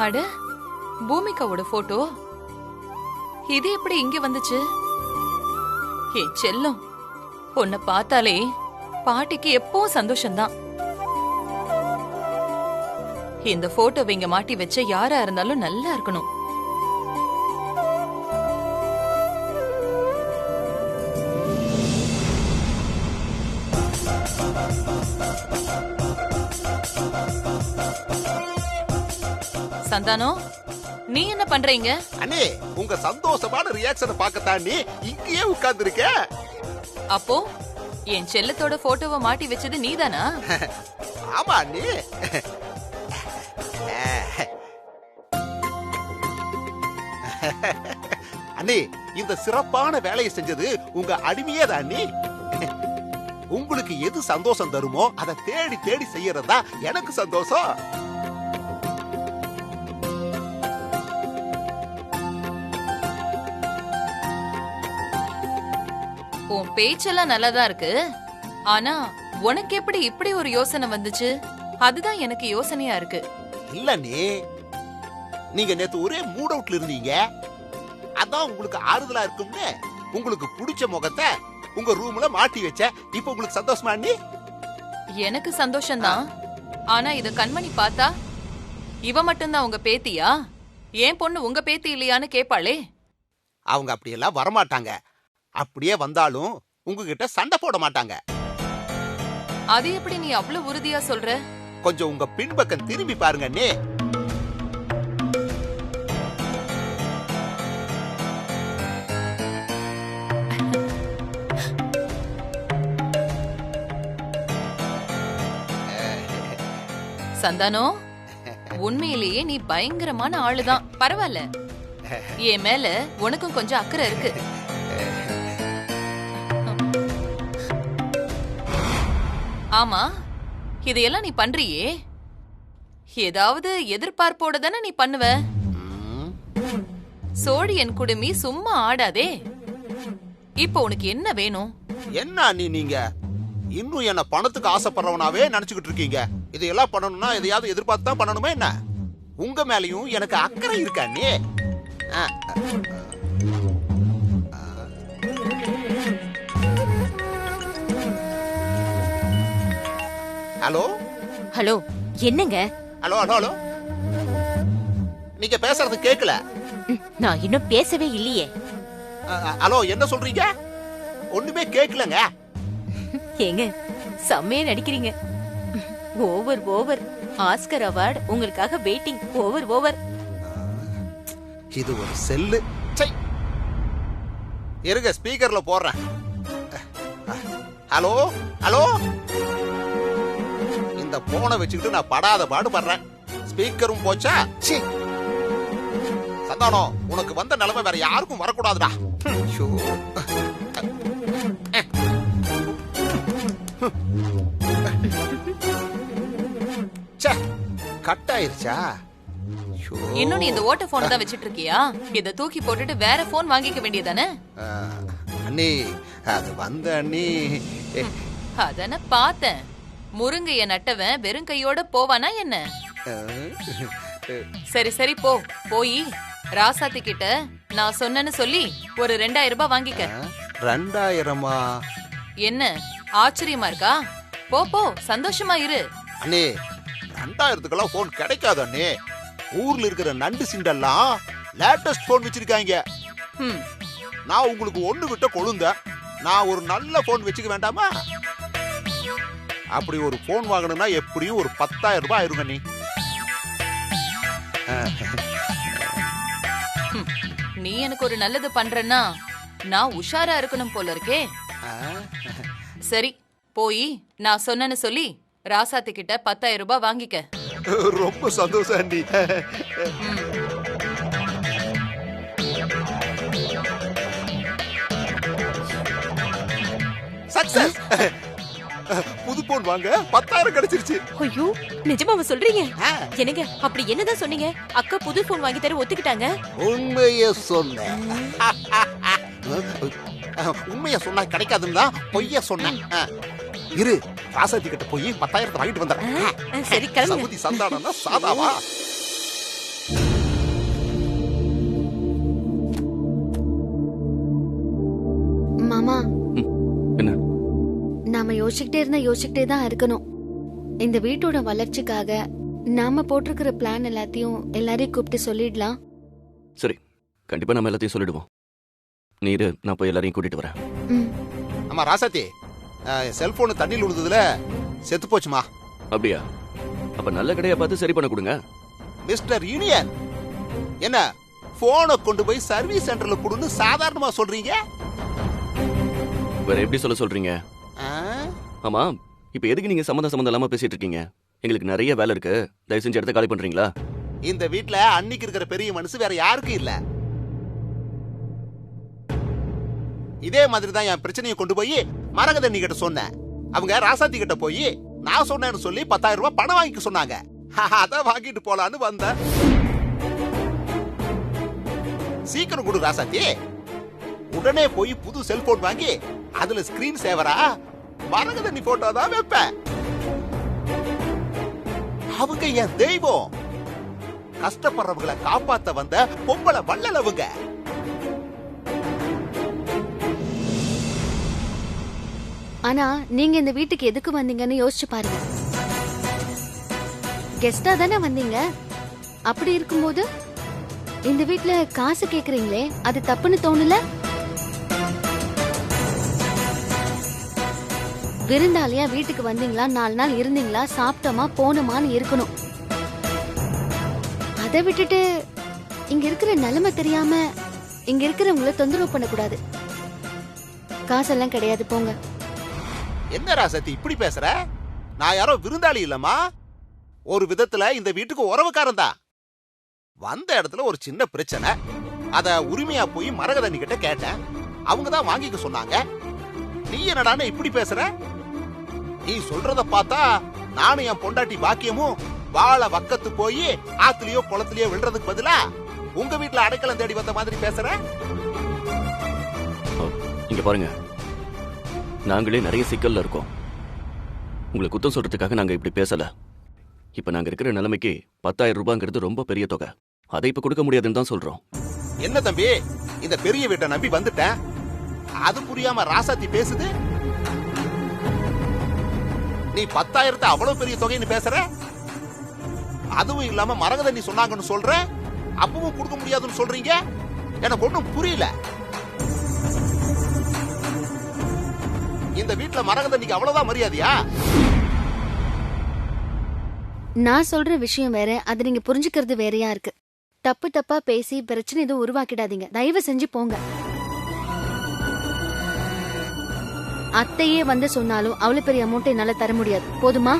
அட, பூமிகாவோட போட்டோ இது எப்படி இங்க வந்துச்சு? என் செல்லம், உன்னை பார்த்தாலே பாட்டிக்கு எப்பவும் சந்தோஷம்தான். இந்த போட்டோவை இங்க மாட்டி வச்ச யாரா இருந்தாலும் நல்லா இருக்கணும். சந்தானம், நீ என்ன பண்றீங்க? அண்ணே, உங்க சந்தோஷமான ரியாக்ஷனை பார்க்கத்தான் நீ இங்கேயே உட்கார்ந்து இருக்க. அப்போ என் செல்லத்தோட போட்டோவை மாட்டி வச்சது நீதானா? ஆமா அண்ணே. அண்ணே, இந்த சிறப்பான வேலையை செஞ்சது உங்க அடிமையே தான் அண்ணே. உங்களுக்கு எது சந்தோஷம் தருமோ அதை தேடி தேடி செய்யறதா எனக்கு சந்தோஷம். உன் பேச்செல்லாம் நல்லாதான் இருக்கு. ஆனா உனக்கு எப்படி இப்படி ஒரு யோசனை வந்துச்சு? அதுதான் எனக்கு யோசனையா இருக்கு. இல்லண்ணே, நீங்க நேத்து ஒரே மூட் அவுட்ல இருந்தீங்க. அதான் உங்களுக்கு ஆறுதலா இருக்கும்னு உங்களுக்கு பிடிச்ச முகத்தை உங்க ரூம்ல மாட்டி வச்ச. இப்ப உங்களுக்கு சந்தோஷமா அண்ணி? எனக்கு சந்தோஷம்தான். ஆனா இத கண்மணி பார்த்தா இவ மட்டும்தான் உங்க பேத்தியா? ஏன் பொண்ணு உங்க பேத்தி இல்லையான்னு கேப்பாளே. அவங்க அப்படியெல்லாம் வரமாட்டாங்க. அப்படியே வந்தாலும் உங்ககிட்ட சண்டை போட மாட்டாங்க. அது எப்படி நீ அவ்வளவு உறுதியா சொல்ற? கொஞ்சம் உங்க பின்பக்கம் திரும்பி பாருங்க அண்ணே. சந்தானம், உண்மையிலேயே நீ பயங்கரமான ஆளுதான். பரவாயில்ல, என் மேல உனக்கும் கொஞ்சம் அக்கறை இருக்கு. ஆமா, இதையெல்லாம் நீ பண்றியே, ஏதாவது எதிர்பார்ப்போட தானே நீ பண்ணுவ? சோழியன் குடுமி சும்மா ஆடாதே. இப்போ உனக்கு என்ன வேணும்? என்ன நீங்க இன்னும் என்ன பணத்துக்கு ஆசைப்படுறவனாவே நினைச்சுக்கிட்டு இருக்கீங்க? இதையெல்லாம் பண்ணணும்னா எதையாவது எதிர்பார்த்து தான் பண்ணணுமா என்ன? உங்க மேலயும் எனக்கு அக்கறை இருக்கா அண்ணே. ஹலோ ஹலோ, என்னங்க? ஹலோ ஹலோ ஹலோ, நீங்க பேசுறது கேக்கல. நான் இன்னும் பேசவே இல்லையே. ஹலோ, என்ன சொல்றீங்க? ஒண்ணுமே கேக்கலங்க. ஏங்க, செம்மையா நடிக்கிறீங்க. Over over. ஆஸ்கர் அவார்ட் உங்களுக்காக வெயிட்டிங். Over over. இது ஒரு செல்லு. இருங்க, ஸ்பீக்கர்ல போடுறேன். ஹலோ ஹலோ, இந்த போனை வச்சுக்கிட்டு நான் படாத பாடுபடுறேன். ஸ்பீக்கரும் போச்சா? சந்தானம், உனக்கு வந்த நிலைமை வேற யாருக்கும் வரக்கூடாதுடா. கட் ஆயிருச்சா? இன்னும் நீ இந்த ஓட்ட போன் தான் வச்சிட்டு இருக்கியா? இத தூக்கி போட்டுட்டு வேற போன் வாங்கிக்க வேண்டியதானே? அண்ணி, அது வந்த அண்ணி. அதான பார்த்தேன். முருங்கைய நட்டவன் வெறும் கையோட போவானா என்ன? சரி சரி, போய் ராசாத்தி கிட்ட நான் சொன்னேன்னு சொல்லி ஒரு 2000 ரூபாய் வாங்கிக்க. 2000? என்ன ஆச்சரியமா இருக்கா? போ, சந்தோஷமா இரு. அண்ணே, 2000க்குலாம் போன் கிடைக்காது அண்ணே. ஊர்ல இருக்கிற நண்டு சிண்டெல்லாம் லேட்டஸ்ட் போன் வச்சிருக்காங்க. நான் உங்களுக்கு ஒண்ணு விட்ட கொழுந்த. நான் ஒரு நல்ல போன் வச்சுக்க வேண்டாமா? அப்படி ஒரு போன் வாங்கணும்னா எப்படியும் ஒரு 10,000 ரூபாய் ஆயிருங்க நீ. நீ எனக்கு ஒரு நல்லது பண்றேன்னா நான் உஷாரா இருக்கணும் போல இருக்கே. சரி, போய் நான் சொன்னேன்னு சொல்லி ராசாத்தி கிட்ட 10,000 ரூபாய் வாங்கிக்க. ரொம்ப சந்தோஷம் அண்டி. சக்சஸ். புது போன் வாங்க 10,000 கிடைச்சிருச்சு. ஐயோ, நிஜமாவா சொல்றீங்க? என்னங்க, அப்படி என்னதான் சொன்னீங்க? அக்கா புது போன் வாங்கி தர ஒத்துக்கிட்டாங்க. உண்மையை சொன்னேன். உண்மையை சொன்னா கிடைக்காதுன்னு தான் பொய்ய சொன்னேன். இரு, ராசாத்தி கிட்ட போய் 10,000 வாங்கிட்டு வந்துடுறேன். சரி, கிளம்புங்க. சவுதி சந்தானம்னா சாதாவா? நாம யோசிச்சுக்கிட்டே தான் இருக்கணும். இந்த வீட்டோட வளர்ச்சிக்காக நாம போட்டிருக்கிற பிளான் எல்லாத்தையும் எல்லாரையும் கூப்பிட்டு சொல்லிடலாம். சரி, கண்டிப்பா நம்ம எல்லாத்தையும் சொல்லிடுவோம். நீரு, நான் போய் எல்லாரையும் கூட்டிட்டு வரேன். ம். ஆமா ராசாத்தி, செல்போன் தண்ணியில் விழுந்ததுல செத்து போச்சுமா. அப்படியா? அப்ப நல்ல கடையா பார்த்து சரி பண்ண கொடுங்க. மிஸ்டர் யூனியன், என்ன போனை கொண்டு போய் சர்வீஸ் சென்டர்ல கொடுன்னு சாதாரணமா சொல்றீங்க? வேற எப்படி சொல்றீங்க? ஆ? ஆமா, இப்ப எதுக்கு நீங்க சம்மந்தம் இல்லாம பேசிட்டு இருக்கீங்க? எங்களுக்கு நிறைய வேலை இருக்கு. தயவு செஞ்சு இடத்த காலி பண்றீங்களா? இந்த வீட்ல அன்னைக்கு இருக்கிற பெரிய மனசு வேற யாருக்கும் இல்ல. இதே மாதிரி தான் என் பிரச்சனையை கொண்டு போய் மரகதண்ணி கிட்ட சொன்னேன். அவங்க ராசாத்தி கிட்ட போய் நான் சொன்னேன்னு சொல்லி 10,000 ரூபாய் பணம் வாங்கிக்க சொன்னாங்க. அத வாங்கிட்டு போலான்னு வந்தேன். சீக்கிரம் கொடு ராசாத்தி. உடனே போய் புது செல்போன் வாங்கி அதுல ஸ்கிரீன் சேவரா மரகதண்ணி போட்டோ தான் வைப்பேன். அவங்க என் தெய்வம். கஷ்டப்படுறவங்களை காப்பாத்த வந்த பொம்பளை வள்ளல் அவங்க. ஆனா நீங்க இந்த வீட்டுக்கு எதுக்கு வந்தீங்கன்னு யோசிச்சு பாருங்க. கெஸ்டா தானே வந்தீங்க. அப்படி இருக்கும்போது இந்த வீட்ல காசு கேக்குறீங்களே, அது தப்புன்னு தோணல? விருந்தாளியா வீட்டுக்கு வந்தீங்களா, 4 நாள் இருந்தீங்களா, சாப்பிட்டோமா போனோமான்னு இருக்கணும். அதை விட்டுட்டு இங்க இருக்கிற நிலைமை தெரியாம இங்க இருக்கிறவங்கள தொந்தரவு பண்ணக்கூடாது. காசெல்லாம் கிடையாது, போங்க. என்ன ராசத்தி இப்படி பேசுற? நான் யாரோ விருந்தாளி இல்லம்மா. ஒரு விதத்துல இந்த வீட்டுக்கு உறவுக்காரன் தான். வந்த இடத்துல ஒரு சின்ன பிரச்சனை. அத உரிமையா போய் மரகதண்ணி கிட்ட கேட்டேன். அவங்க தான் வாங்கிக்க சொன்னாங்க. நீ என்னடான்னு இப்படி பேசுற? நீ சொல்றத பார்த்தா நானும் என் பொண்டாட்டி பாக்கியமும் வாழ வக்கத்து போய் ஆத்துலயோ குளத்திலயோ விழுறதுக்கு பதிலா உங்க வீட்டுல அடைக்கலம் தேடி வந்த மாதிரி பேசுற. இங்க பாருங்க, நாங்களே நிறைய சிக்கல்ல இருக்கோம். உங்களை குத்தம் சொல்றதுக்காக நாங்க இப்படி பேசல. இப்ப நாங்க இருக்கிற நிலைமைக்கு 10,000 ரூபாங்கிறது ரொம்ப பெரிய தொகை. அதை இப்ப கொடுக்க முடியாதுன்னு தான் சொல்றோம். என்ன தம்பி, இந்த பெரிய வீட்டை நம்பி வந்துட்டேன், அது புரியாம ராசாத்தி பேசுது. நீ 10,000 அவ்வளவு பெரிய தொகைன்னு பேசுற. அதுவும் இல்லாம மரகதண்ணி சொன்னாங்கன்னு சொல்ற, அப்பவும் கொடுக்க முடியாதுன்னு சொல்றீங்க. எனக்கு ஒண்ணும் புரியல. இந்த வீட்டுல மரகதண்ணிக்கு அவ்வளவுதான் மரியாதையா? நான் சொல்ற விஷயம் வேற, அது நீங்க புரிஞ்சுக்கிறது வேறையா இருக்கு. தப்பு தப்பா பேசி பிரச்சனை எதுவும் உருவாக்கிடாதீங்க. தயவு செஞ்சு போங்க. அத்தையே வந்து சொன்னாலும் அவ்வளவு பெரிய அமௌண்ட் என்னால தர முடியாது. போதுமா?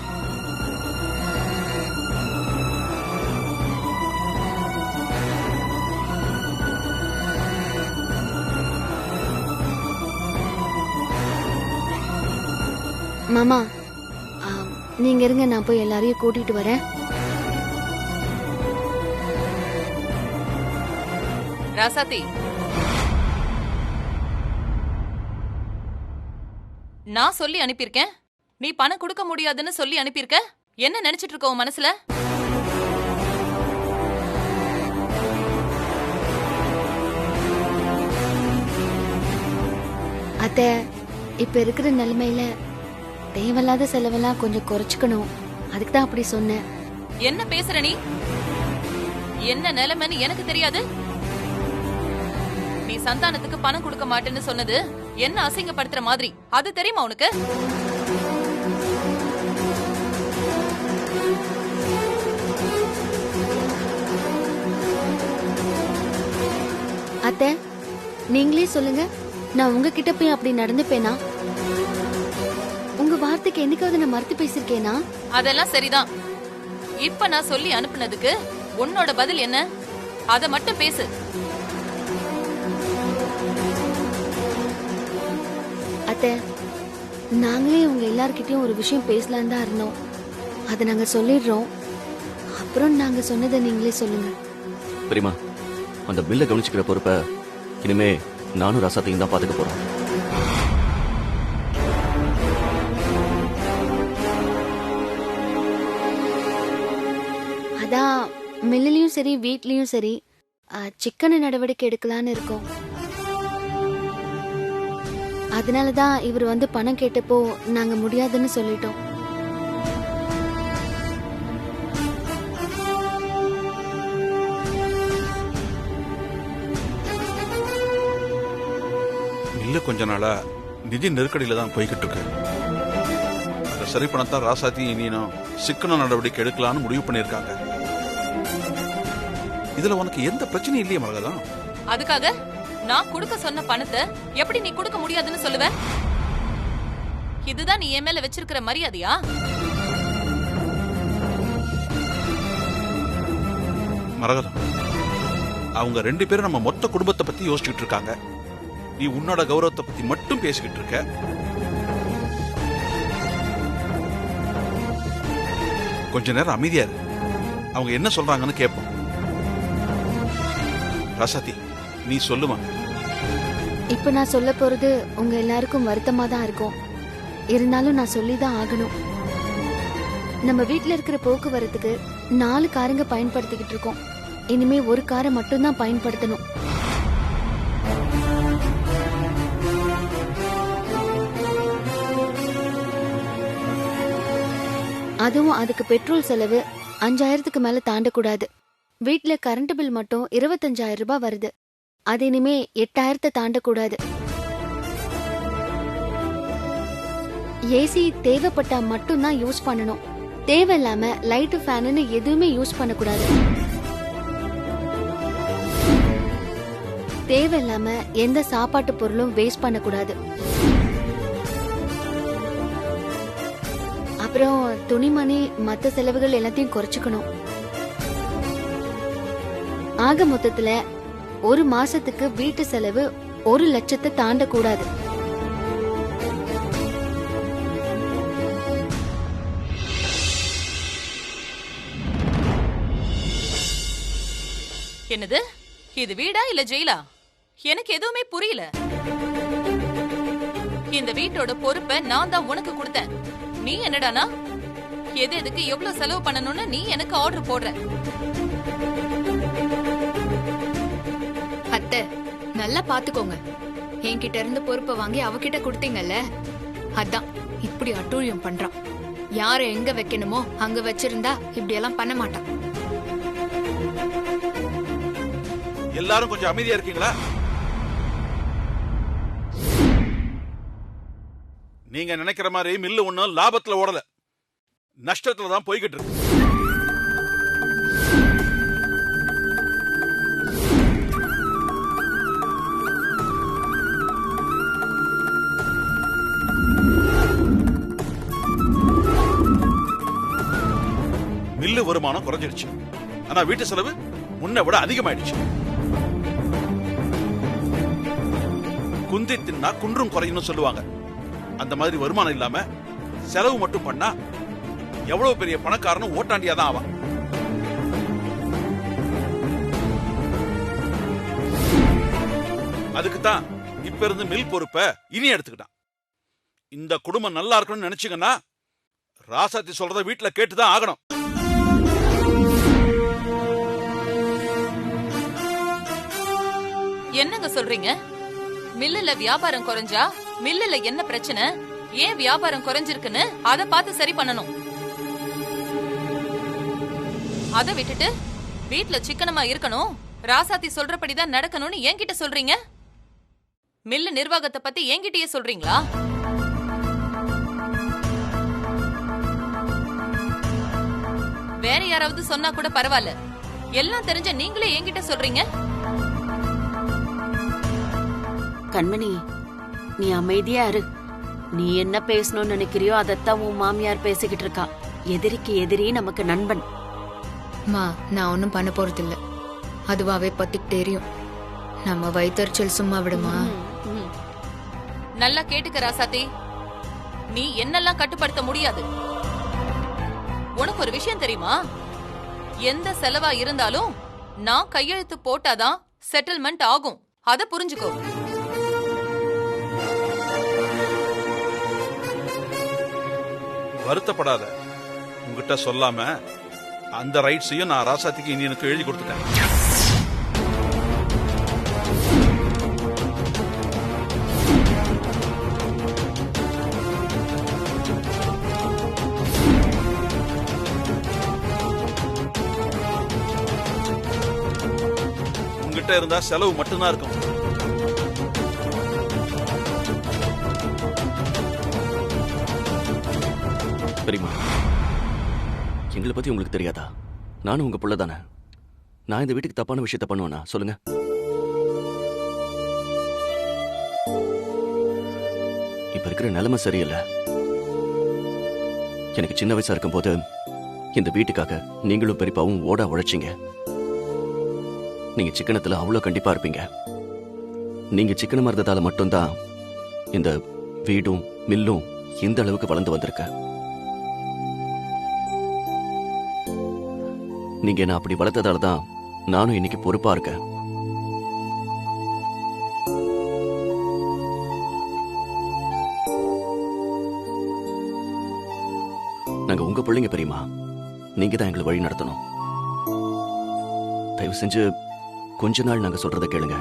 மாமா, நீங்க இருங்க, நான் போய் எல்லாரையும் கூட்டிட்டு வரேன். ராசாத்தி, நான் சொல்லி அனுப்பியிருக்கேன். நீ பணம் கொடுக்க முடியாதுன்னு சொல்லி அனுப்பியிருக்க. என்ன நினைச்சிட்டு இருக்க உன் மனசுல? அத்த, இப்ப இருக்கிற நிலைமையில தேவையில்லாத செலவெல்லாம் கொஞ்சம் குறைச்சுக்கணும். அதுக்கு தான் அப்படி சொன்னேன். என்ன பேசுற நீ? என்ன நிலைமைன்னு எனக்கு தெரியாது. நீ சந்தானத்துக்கு பணம் கொடுக்க மாட்டேன்னு சொன்னது என்ன அசிங்கப்படுத்துற மாதிரி, அது தெரியுமா உனக்கு? அத்த, நீங்களே சொல்லுங்க, நான் உங்ககிட்ட போய் அப்படி நடந்துப்பேனா? உங்க வார்த்தைக்கு என்னைக்காவது நான் மறுத்து பேசிருக்கேனா? அதெல்லாம் சரிதான். இப்ப நான் சொல்லி அனுப்புனதுக்கு உன்னோட பதில் என்ன? அத மட்டும் பேசு. அத்த, நாங்களே உங்க எல்லார்கிட்டயும் ஒரு விஷயம் பேசலான்னு தான் இருந்தோம். அதை நாங்க சொல்லிடுறோம். அப்புறம் நாங்க சொன்னதை நீங்களே சொல்லுங்க. பெரியமா, அந்த பில்லை கவனிச்சுக்கிற பொறுப்பை இனிமே நானும் ராசாத்தையும் தான் பாத்துக்க போறோம். அதான் மில்லுலயும் சரி வீட்லயும் சரி சிக்கன நடவடிக்கை எடுக்கலான்னு இருக்கோம். அதனாலதான் இவர் வந்து பணம் கேட்டப்போ நாங்க முடியாதுன்னு சொல்லிட்டோம். இல்ல, கொஞ்ச நாளா நிதி நெருக்கடியில தான் போய்கிட்டு இருக்கு. அதை சரி பண்ணத்தான் ராசாத்தி இனியும் சிக்கன நடவடிக்கை எடுக்கலாம்னு முடிவு பண்ணிருக்காங்க. இதுல உனக்கு எந்த பிரச்சனையும் இல்லையே மரகதம். அதுக்காக நான் கொடுக்க சொன்ன பணத்தை எப்படி நீ கொடுக்க முடியாதுன்னு சொல்லுவ? இதுதான் நீ என் மேல வச்சிருக்கிற மரியாதையா? மரகதம், அவங்க 2 பேரும் நம்ம மொத்த குடும்பத்தை பத்தி யோசிச்சுட்டு இருக்காங்க. நீ உன்னோட கௌரவத்தை பத்தி மட்டும் பேசிக்கிட்டு இருக்க. கொஞ்ச நேரம் அமைதியா இரு, அவங்க என்ன சொல்றாங்கன்னு கேட்போம். ராசாத்தி, நீ சொல்லுமா. இப்ப நான் சொல்ல போறது உங்க எல்லாருக்கும் வருத்தமா தான் இருக்கும். இருந்தாலும் நான் சொல்லிதான் ஆகணும். நம்ம வீட்ல இருக்கிற போக்குவரத்துக்கு 4 காருங்க பயன்படுத்திக்கிட்டு இருக்கோம். இனிமே ஒரு காரை மட்டும்தான் பயன்படுத்தணும். அதுவும் அதுக்கு பெட்ரோல் செலவு 5000க்கு மேல தாண்டக்கூடாது. வீட்ல கரண்ட் பில் மட்டும் 25,000 ரூபாய் வருது. அது இனிமே 8,000 தாண்டக்கூடாது. ஏசி தேவைப்பட்டா மட்டும்தான் யூஸ் பண்ணணும். தேவையில்லாம லைட் ஃபேனு எதுவுமே யூஸ் பண்ணக்கூடாது. தேவையில்லாம எந்த சாப்பாட்டு பொருளும் வேஸ்ட் பண்ணக்கூடாது. அப்புறம் துணிமணி மத்த செலவுகள் எல்லாத்தையும் குறைச்சுக்கணும். ஆக மொத்தத்துல ஒரு மாசத்துக்கு வீட்டு செலவு 1 லட்சத்தை தாண்டக்கூடாது. என்னது? இது வீடா இல்ல ஜெயிலா? எனக்கு எதுவுமே புரியல. இந்த வீட்டோட பொறுப்பை நான் தான் உனக்கு கொடுத்தேன். நீ என்னடானா எது எதுக்கு எவ்வளவு செலவு பண்ணணும்னு நீ எனக்கு ஆர்டர் போடுற. அத்தை, நல்லா பாத்துக்கோங்க. என்கிட்ட இருந்து பொறுப்பை வாங்கி அவகிட்ட கொடுத்தீங்கல்ல, அதான் இப்படி அட்டூழியம் பண்றான். யார எங்க வைக்கணுமோ அங்க வச்சிருந்தா இப்படி எல்லாம் பண்ண மாட்டான். எல்லாரும் கொஞ்சம் அமைதியா இருக்கீங்களா? நீங்க நினைக்கிற மாதிரி மில்லு ஒண்ணும் லாபத்துல ஓடல, நஷ்டத்துல தான் போய்கிட்டு இருக்கு. மில்லு வருமானம் குறைஞ்சிடுச்சு, ஆனா வீட்டு செலவு முன்ன விட அதிகமாயிடுச்சு. குந்தி தின்னா குன்றும் குறையும் சொல்லுவாங்க. அந்த மாதிரி வருமானம் இல்லாம செலவு மட்டும் பண்ணா எவ்வளவு பெரிய பணக்காரனும் ஓட்டாண்டியா தான் ஆவான். அதுக்குத்தான் இப்ப இருந்து மில் பொறுப்பை இனி எடுத்துக்கிட்டான். இந்த குடும்பம் நல்லா இருக்கணும்னு நினைச்சீங்கன்னா ராசாத்தி சொல்றத வீட்டுல கேட்டுதான் ஆகணும். என்னங்க சொல்றீங்க? மில்லுல வியாபாரம் குறைஞ்சா மில்லுல என்ன பிரச்சனை, ஏன் வியாபாரம் குறைஞ்சிருக்குன்னு அத பார்த்து சரி பண்ணணும். அத விட்டுட்டு வீட்ல சிக்கனமா இருக்கணும், ராசாத்தி சொல்றபடிதான் நடக்கணும்னு என்கிட்ட சொல்றீங்க. மில்லு நிர்வாகத்தை பத்தி என்கிட்டயே சொல்றீங்களா? வேற யாராவது சொன்னா கூட பரவாயில்ல, எல்லாம் தெரிஞ்ச நீங்களே என்கிட்ட சொல்றீங்க. கண்மணி, நீ அமைதியா இரு. நீ என்ன பேசணும்னு நினைக்கிறியோ அதைத்தான் உன் மாமியார் பேசிக்கிட்டு இருக்கா. எதிரிக்கு எதிரி நமக்கு நண்பன். மா, நான் ஒன்னும் பண்ண போறது இல்ல. அதுவாவே பத்திக்கு தெரியும். நம்ம வயிற்றுச்சல் சும்மா விடுமா? நல்லா கேட்டுக்க ராசாத்தி, நீ என்னெல்லாம் கட்டுப்படுத்த முடியாது. உனக்கு ஒரு விஷயம் தெரியுமா? எந்த செலவா இருந்தாலும் நான் கையெழுத்து போட்டாதான் செட்டில்மெண்ட் ஆகும். அத புரிஞ்சுக்கோ. வருத்தப்படாத, உங்ககிட்ட சொல்லாம அந்த ரைட்ஸையும் நான் ராசாத்திக்கு இனியனுக்கு எழுதி கொடுத்துட்டேன். உங்ககிட்ட இருந்தா செலவு மட்டும்தான் இருக்கும். பெரியம்மா, எங்களை பத்தி உங்களுக்கு தெரியாதா? நானும் உங்க புள்ள தானே. நான் இந்த வீட்டுக்கு தப்பான விஷயத்த பண்ணுவேனா சொல்லுங்க? இப்ப இருக்கிற நிலைமை சரியில்லை. எனக்கு சின்ன வயசா இருக்கும் போது இந்த வீட்டுக்காக நீங்களும் பெரியப்பாவும் ஓட உழைச்சிங்க. நீங்க சிக்கனத்துல அவ்வளவு கண்டிப்பா இருப்பீங்க. நீங்க சிக்கனமா இருந்ததால மட்டும்தான் இந்த வீடும் மில்லும் இந்த அளவுக்கு வளர்ந்து வந்திருக்க. நீங்க என்ன அப்படி வளர்த்ததால தான் நானும் இன்னைக்கு பொறுப்பா இருக்கேன். நாங்க உங்க பிள்ளைங்க பெரியம்மா. நீங்க தான் எங்களை வழி நடத்தணும். தயவு செஞ்சு கொஞ்ச நாள் நாங்க சொல்றதை கேளுங்க.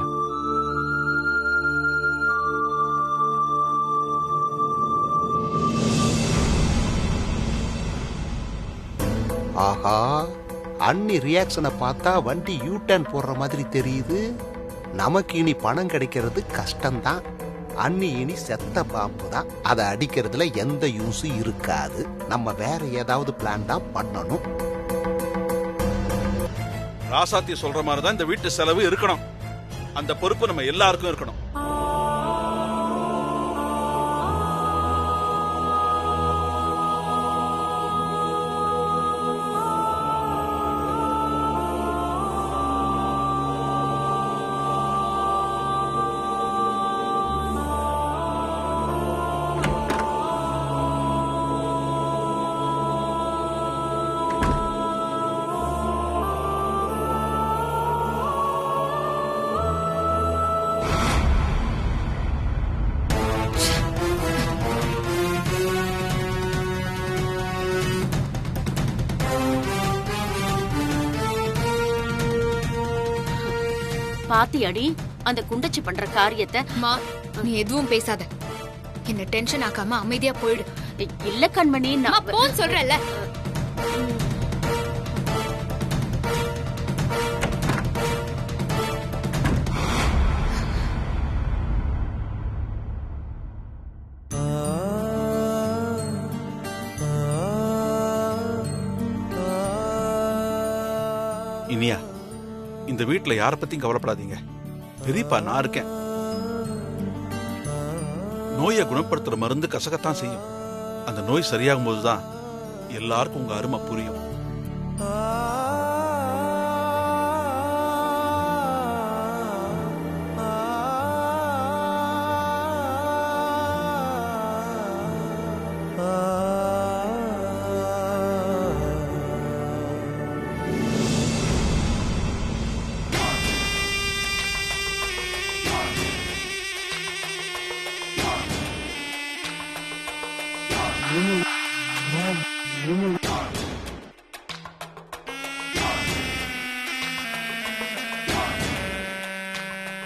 ஆஹா, அண்ணி ரியாக்ஷனை பார்த்தா வண்டி யூ டர்ன் போடுற மாதிரி தெரியுது. நமக்கு இனி பணம் கிடைக்கிறது கஷ்டம்தான். அண்ணி இனி செத்த பாம்பு தான். அதை அடிக்கிறதுல எந்த யூஸும் இருக்காது. நம்ம வேற ஏதாவது பிளான் தான் பண்ணணும். ராசாத்தி சொல்ற மாதிரி தான் இந்த வீட்டு செலவு இருக்கணும். அந்த பொறுப்பு நம்ம எல்லாருக்கும் இருக்கணும். பாத்தியாடி அந்த குண்டச்சி பண்ற காரியத்தை? அம்மா, நீ எதுவும் பேசாத. என்ன டென்ஷன் ஆக்காம அமைதியா போயிடு. இல்ல கண்மணி, நான் போன்னு சொல்றேன்ல. இனியா, இந்த வீட்டுல யார பத்தியும் கவலைப்படாதீங்க. பெரியப்பா நான் இருக்கேன். நோயை குணப்படுத்துற மருந்து கசகத்தான் செய்யும். அந்த நோய் சரியாகும் போதுதான் எல்லாருக்கும் உங்க அருமை புரியும்.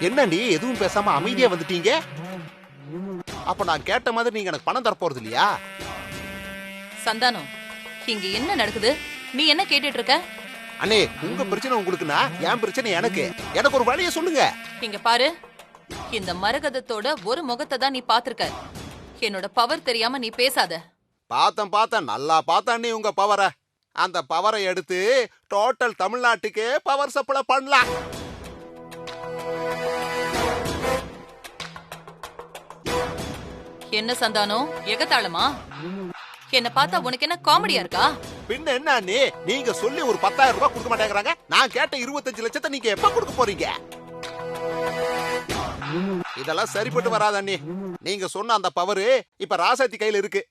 என்ன நீ எதுவும் பேசாம அமைதியா வந்துட்டீங்க? அப்ப நான் கேட்ட மாதிரி நீங்க எனக்கு பணம் தரப்போறது இல்லையா? சந்தானம், இங்க என்ன நடக்குது? நீ என்ன கேட்டுட்டு இருக்க? அண்ணே, உங்க பிரச்சனை உங்களுக்குன்னா என் பிரச்சனை எனக்கு. எனக்கு ஒரு வழியை சொல்லுங்க. இங்க பாரு, இந்த மரகதத்தோட ஒரு முகத்தை தான் நீ பாத்திருக்க. என்னோட பவர் தெரியாம நீ பேசாத. பார்த்தேன், நல்லா பார்த்தேன் நீ உங்க பவரை. அந்த பவரை எடுத்து டோட்டல் தமிழ்நாட்டுக்கே பவர் சப்ளை பண்ணலாம். என்ன சந்தானம், எகத்தாளமா? என்ன பார்த்தா உனக்கு என்ன காமெடியா இருக்கா? பின்ன என்ன அண்ணே, நீங்க சொல்லி ஒரு 10,000 ரூபாய் கொடுக்க மாட்டேங்கிறாங்க. நான் கேட்ட 25 லட்சத்தை நீங்க எப்ப கொடுக்க போறீங்க? இதெல்லாம் சரிப்பட்டு வராத அண்ணே. நீங்க சொன்ன அந்த பவரு இப்ப ராசாத்தி கையில இருக்கு.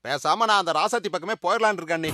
பேசாம நான் அந்த ராசாத்தி பக்கமே போயிடலான்னு இருக்கேன் அண்ணே.